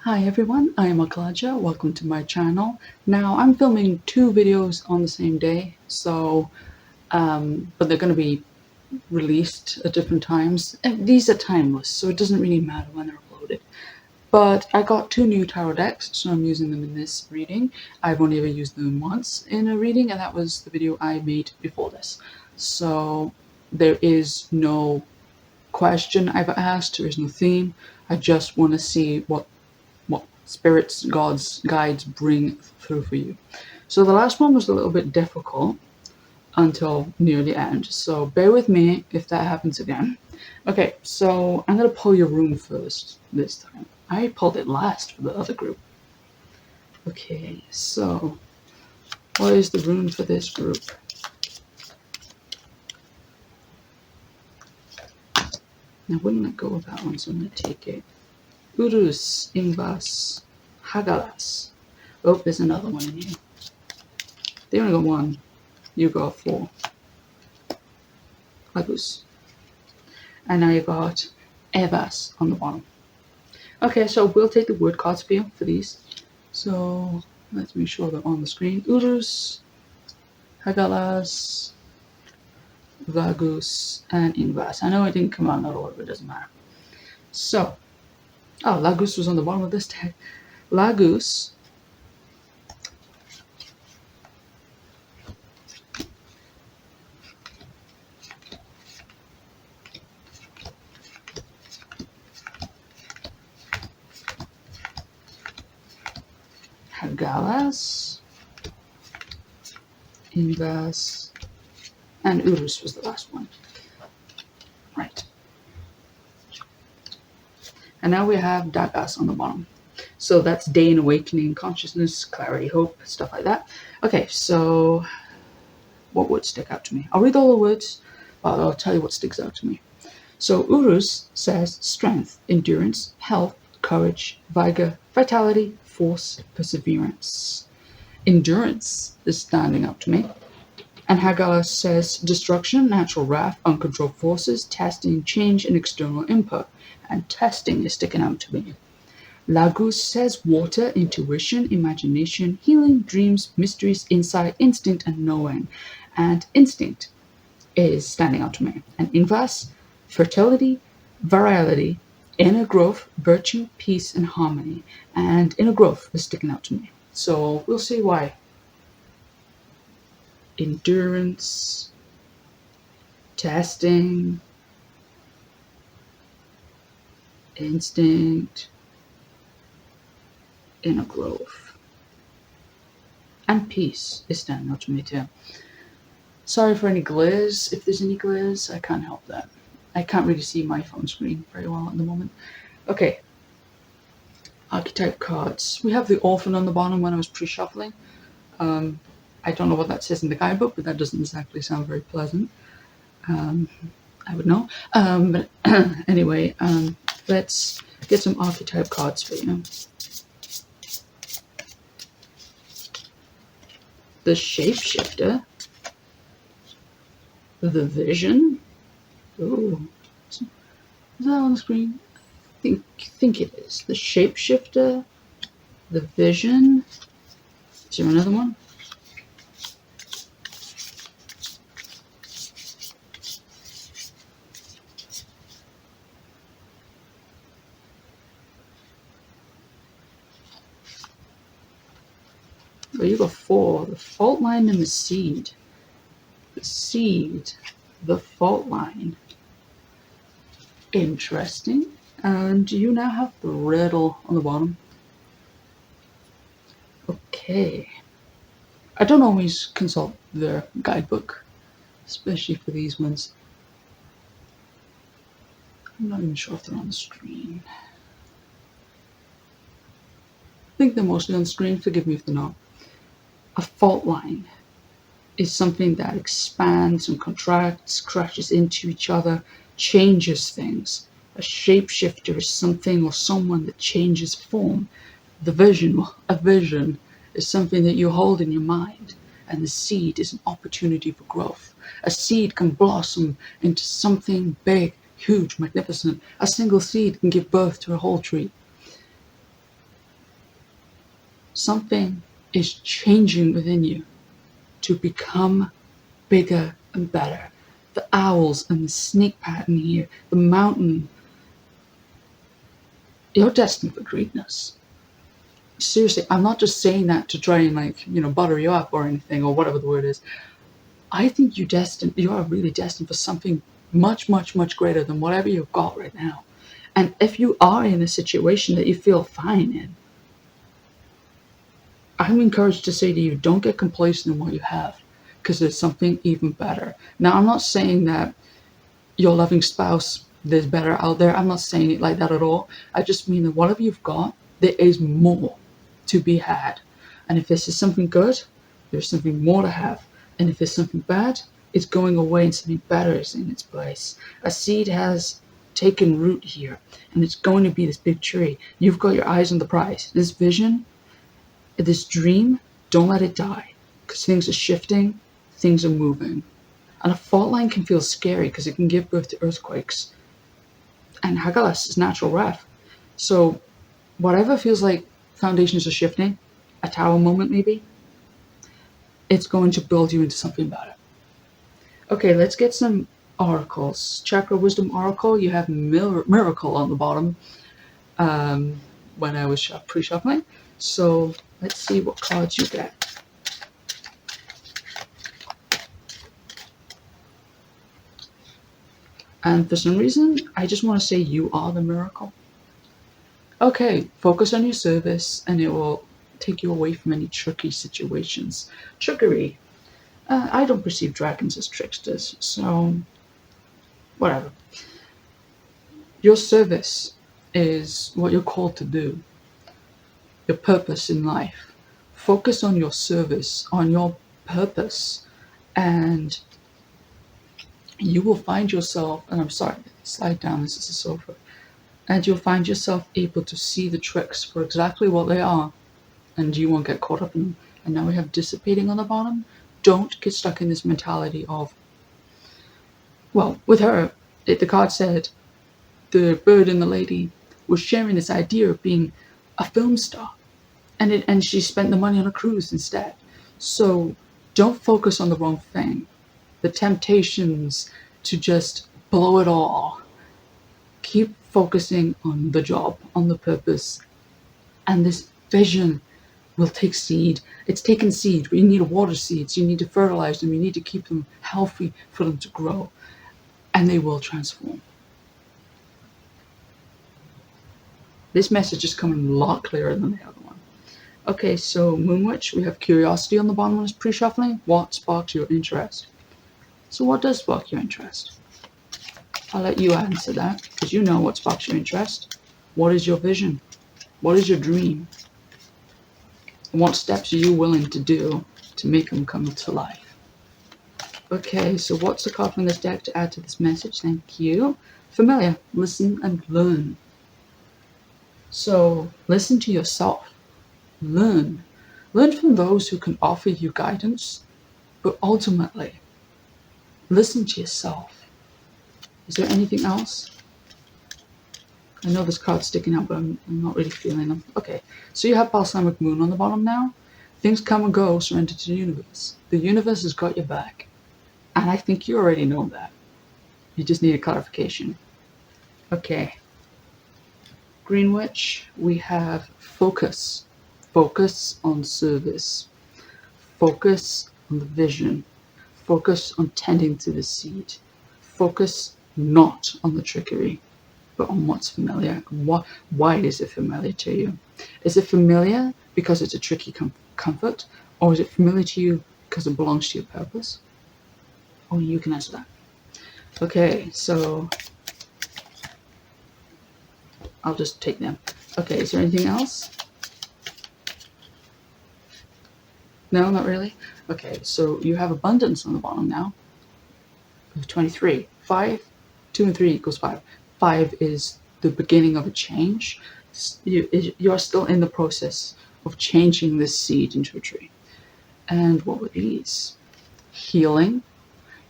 Hi everyone, I am Akalaja. Welcome to my channel. Now I'm filming two videos on the same day, but they're going to be released at different times. And these are timeless, so it doesn't really matter when they're uploaded. But I got two new tarot decks, so I'm using them in this reading. I've only ever used them once in a reading, and that was the video I made before this. So there is no question I've asked, there is no theme. I just want to see what spirits, gods, guides bring through for you. So the last one was a little bit difficult until near the end, so bear with me if that happens again. Okay, so I'm gonna pull your rune first this time. I pulled it last for the other group. Okay, so what is the rune for this group? I wouldn't let go of that one, so I'm gonna take it. Urus, Invas, Hagalas. Oh, there's another one in here. They only got one. You got four. Lagus. And now you got Evas on the bottom. Okay, so we'll take the word cards for you for these. So let's make sure they're on the screen. Urus, Hagalas, Vagus, and Invas. I know it didn't come out in that order, but it doesn't matter. So, Lagus was on the bottom of this deck. Lagus Hagalas, Invas, and Urus was the last one. Right. And now we have Dagas on the bottom. So that's day and awakening, consciousness, clarity, hope, stuff like that. Okay, so what words stick out to me? I'll read all the words, but I'll tell you what sticks out to me. So Urus says strength, endurance, health, courage, vigor, vitality, force, perseverance. Endurance is standing out to me. And Hagar says destruction, natural wrath, uncontrolled forces, testing, change, and external input. And testing is sticking out to me. Lagus says water, intuition, imagination, healing, dreams, mysteries, insight, instinct, and knowing. And instinct is standing out to me. And Invas, fertility, virality, inner growth, virtue, peace, and harmony. And inner growth is sticking out to me. So we'll see why. Endurance, testing, instinct, inner growth, and peace is standing out to me too. Sorry for any glares. If there's any glares, I can't help that. I can't really see my phone screen very well at the moment. Okay, archetype cards. We have the orphan on the bottom when I was pre-shuffling. I don't know what that says in the guidebook, but that doesn't exactly sound very pleasant. I would know. But anyway, let's get some archetype cards for you. The Shapeshifter. The Vision. Ooh. Is that on the screen? I think it is. The Shapeshifter. The Vision. Is there another one? Oh, you got four. The Fault Line and the Seed. The Seed. The Fault Line. Interesting. And you now have the Riddle on the bottom. Okay. I don't always consult their guidebook, especially for these ones. I'm not even sure if they're on the screen. I think they're mostly on the screen. Forgive me if they're not. A fault line is something that expands and contracts, crashes into each other, changes things. A shapeshifter is something or someone that changes form. A vision is something that you hold in your mind, and the seed is an opportunity for growth. A seed can blossom into something big, huge, magnificent. A single seed can give birth to a whole tree. Something is changing within you to become bigger and better. The owls and the snake pattern here, the mountain, you're destined for greatness. Seriously, I'm not just saying that to try and butter you up or anything or whatever the word is. I think you are really destined for something much, much, much greater than whatever you've got right now. And if you are in a situation that you feel fine in, I'm encouraged to say to you, don't get complacent in what you have, because there's something even better. Now, I'm not saying that your loving spouse, there's better out there. I'm not saying it like that at all. I just mean that whatever you've got, there is more to be had. And if this is something good, there's something more to have. And if it's something bad, it's going away and something better is in its place. A seed has taken root here, and it's going to be this big tree. You've got your eyes on the prize. This vision, this dream, don't let it die, because things are shifting, things are moving. And a fault line can feel scary because it can give birth to earthquakes. And Hagalas is natural ref. So whatever feels like foundations are shifting, a tower moment maybe, it's going to build you into something better. Okay, let's get some oracles. Chakra Wisdom Oracle, you have Miracle on the bottom when I was pre-shuffling. So let's see what cards you get. And for some reason, I just want to say you are the miracle. Okay, focus on your service and it will take you away from any tricky situations. Trickery. I don't perceive dragons as tricksters, so whatever. Your service is what you're called to do. Your purpose in life. Focus on your service, on your purpose, and you will find yourself, and I'm sorry, slide down, this is a sofa, and you'll find yourself able to see the tricks for exactly what they are, and you won't get caught up in them. And now we have dissipating on the bottom. Don't get stuck in this mentality of, well, with her, the card said the bird and the lady was sharing this idea of being a film star, and she spent the money on a cruise instead. So don't focus on the wrong thing. The temptations to just blow it all. Keep focusing on the job, on the purpose, and this vision will take seed. It's taken seed, but you need to water seeds, you need to fertilize them, you need to keep them healthy for them to grow, and they will transform. This message is coming a lot clearer than the other one. Okay, so Moon Witch, we have curiosity on the bottom when it's pre-shuffling. What sparks your interest? So what does spark your interest? I'll let you answer that, because you know what sparks your interest. What is your vision? What is your dream? And what steps are you willing to do to make them come to life? Okay, so what's the card from this deck to add to this message? Thank you. Familiar. Listen and learn. So listen to yourself. Learn. Learn from those who can offer you guidance, but ultimately, listen to yourself. Is there anything else? I know this card's sticking out, but I'm not really feeling them. Okay, so you have Balsamic Moon on the bottom now. Things come and go, surrender to the universe. The universe has got your back. And I think you already know that. You just need a clarification. Okay. Green Witch, we have focus. Focus on service. Focus on the vision. Focus on tending to the seed. Focus not on the trickery, but on what's familiar. Why is it familiar to you? Is it familiar because it's a tricky comfort, or is it familiar to you because it belongs to your purpose? Only you can answer that. Okay, so I'll just take them. Okay, is there anything else? No, not really? Okay, so you have abundance on the bottom now. 23. 5, 2 and 3 equals 5. 5 is the beginning of a change. You're still in the process of changing this seed into a tree. And what were these? Healing.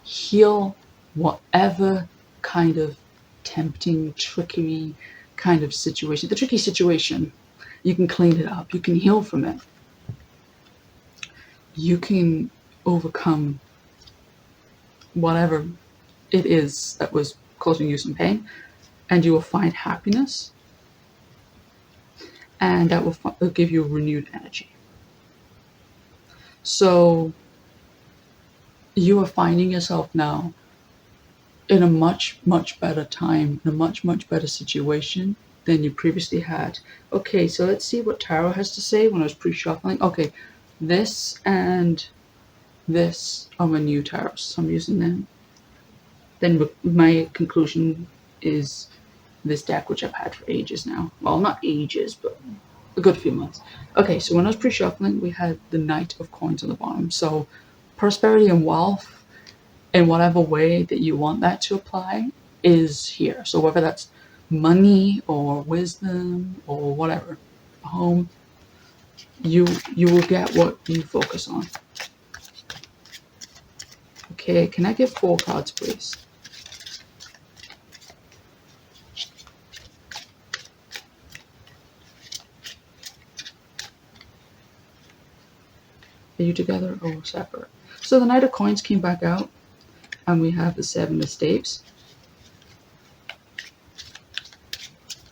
Heal whatever kind of tempting, trickery kind of situation. The tricky situation, you can clean it up. You can heal from it. you can overcome whatever it is that was causing you some pain, and you will find happiness, and that will give you renewed energy. So you are finding yourself now in a much, much better time, in a much, much better situation than you previously had. Okay, so let's see what tarot has to say when I was pre-shuffling. Okay, this and this are my new tarots, so I'm using them. Then my conclusion is this deck, which I've had for ages now. Well, not ages, but a good few months. Okay, so when I was pre-shuffling, we had the Knight of Coins on the bottom. So prosperity and wealth, in whatever way that you want that to apply, is here. So whether that's money or wisdom or whatever, home, you will get what you focus on. Okay, can I get 4 cards, please? Are you together or separate? So the Knight of Coins came back out, and we have the 7 of Staves.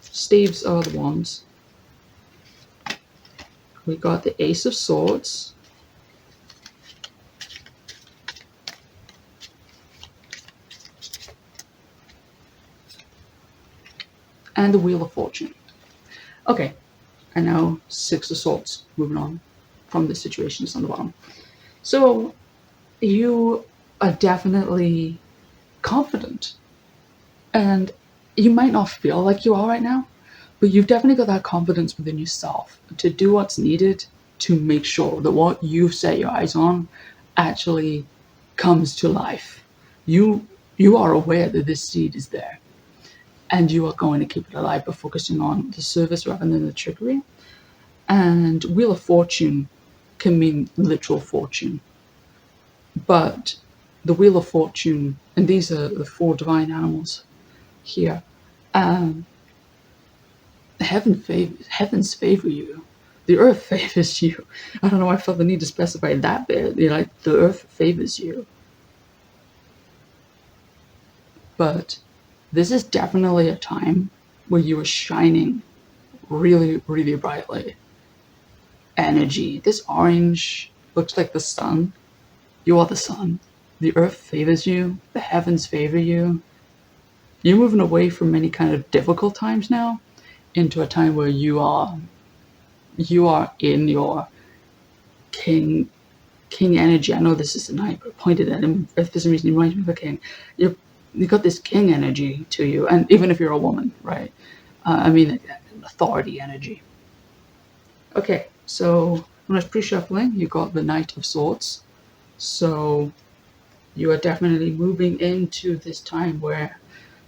Staves are the wands. We got the Ace of Swords. And the Wheel of Fortune. Okay, and now 6 of Swords, moving on from the situations on the bottom. So you are definitely confident, and you might not feel like you are right now, but you've definitely got that confidence within yourself to do what's needed to make sure that what you've set your eyes on actually comes to life. You are aware that this seed is there, and you are going to keep it alive by focusing on the service rather than the trickery. And Wheel of Fortune can mean literal fortune, but the Wheel of Fortune, and these are the 4 divine animals here, heavens favor you. The earth favors you. I don't know why I felt the need to specify that bit. Like the earth favors you. But this is definitely a time where you are shining really, really brightly. Energy. This orange looks like the sun. You are the sun. The earth favors you. The heavens favor you. You're moving away from many kind of difficult times now into a time where you are in your king energy. I know this is the knight, but I pointed at him for some reason. He reminds me of a king. You got this king energy to you, and even if you're a woman, right? I mean, authority energy. Okay, so when I was pre-shuffling, you got the Knight of Swords. So you are definitely moving into this time where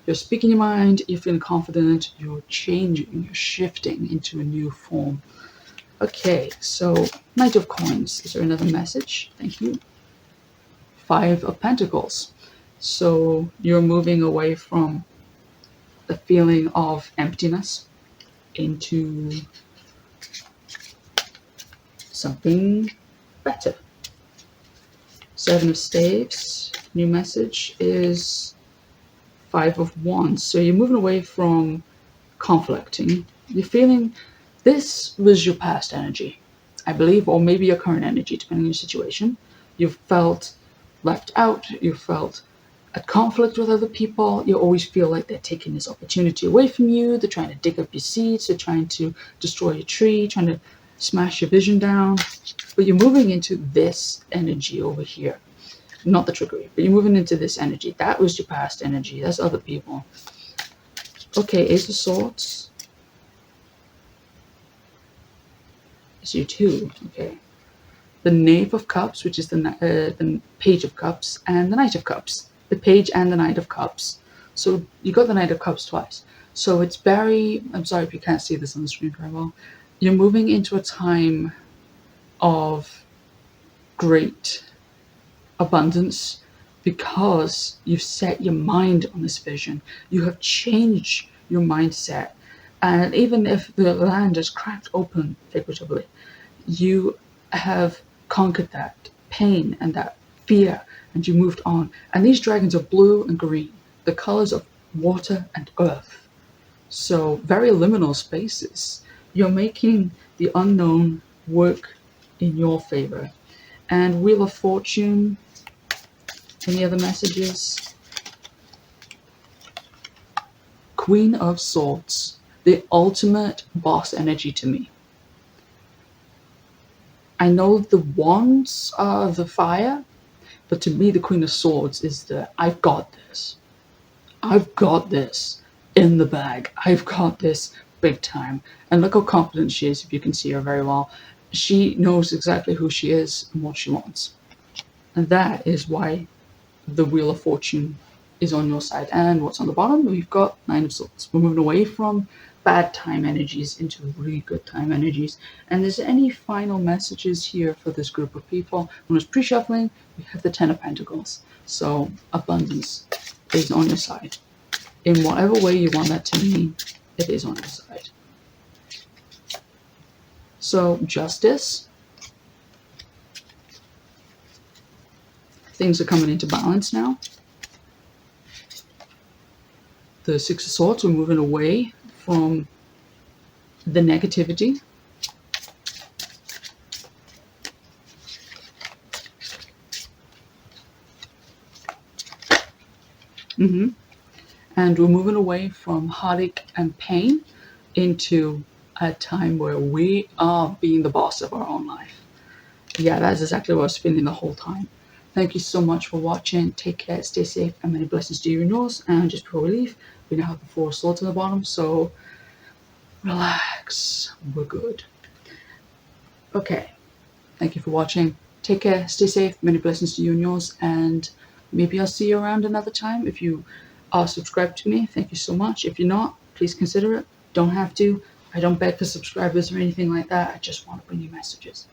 you're speaking your mind, you're feeling confident, you're changing, you're shifting into a new form. Okay, so Knight of Coins. Is there another message? Thank you. 5 of Pentacles. So you're moving away from the feeling of emptiness into something better. 7 of Staves. New message is 5 of Wands. So you're moving away from conflicting. You're feeling this was your past energy, I believe, or maybe your current energy, depending on your situation. You've felt left out. You felt at conflict with other people. You always feel like they're taking this opportunity away from you. They're trying to dig up your seeds. They're trying to destroy your tree, trying to smash your vision down. But you're moving into this energy over here. Not the trickery, but you're moving into this energy. That was your past energy. That's other people. Okay, Ace of Swords. It's you too. Okay. The Knave of Cups, which is the Page of Cups, and the Knight of Cups. The Page and the Knight of Cups. So you got the Knight of Cups twice. So it's very, I'm sorry if you can't see this on the screen very well. You're moving into a time of great abundance because you've set your mind on this vision. You have changed your mindset. And even if the land is cracked open, figuratively, you have conquered that pain and that fear, and you moved on. And these dragons are blue and green, the colors of water and earth. So, very liminal spaces. You're making the unknown work in your favor. And Wheel of Fortune, any other messages? Queen of Swords, the ultimate boss energy to me. I know the wands are the fire, but to me, the Queen of Swords is the I've got this. I've got this in the bag. I've got this big time. And look how confident she is, if you can see her very well. She knows exactly who she is and what she wants. And that is why the Wheel of Fortune is on your side. And what's on the bottom? We've got Nine of Swords. We're moving away from bad time energies into really good time energies. And is there any final messages here for this group of people? When it's pre-shuffling, we have the Ten of Pentacles. So abundance is on your side. In whatever way you want that to mean, it is on your side. So Justice. Things are coming into balance now. The Six of Swords, we're moving away from the negativity. And we're moving away from heartache and pain into a time where we are being the boss of our own life. Yeah, that's exactly what I was feeling the whole time. Thank you so much for watching. Take care, stay safe, and many blessings to you and yours. And just before we leave, we now have the Four of Swords on the bottom, so relax. We're good. Okay. Thank you for watching. Take care, stay safe, many blessings to you and yours, and maybe I'll see you around another time. If you are subscribed to me, thank you so much. If you're not, please consider it. Don't have to. I don't beg for subscribers or anything like that. I just want to bring you messages.